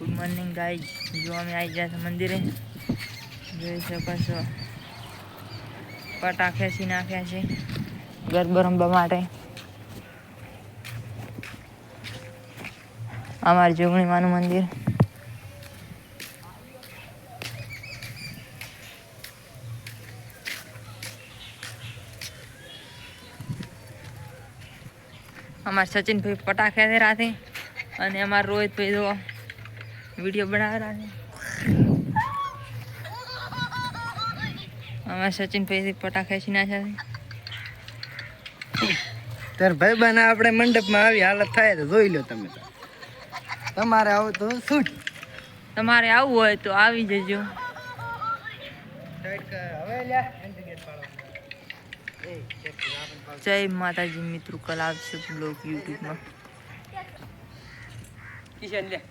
Good morning guys, જો અમે આવી ગયા છે મંદિરે. જોઈ શકો છો પટા ખેંચી નાખ્યા છે ગરબા રમવા માટે. અમારી જોગણી માનું મંદિર. અમારા સચિનભાઈ પટા ખેંચે રાતે અને અમારા રોહિતભાઈ જો વિડીયો બનાવે રાતે. અમારા સચિનભાઈ પટા ખેંચી નાખ્યા છે. તાર ભાઈ બને આપણે મંડપમાં આવી હાલત થાય તો જોઈ લો તમે. તમારે આવું તો શું, તમારે આવવું હોય તો આવી જજો. જય માતાજી મિત્રો, કલ આવશે બ્લોગ યુટ્યુબમાં. કિશન લે.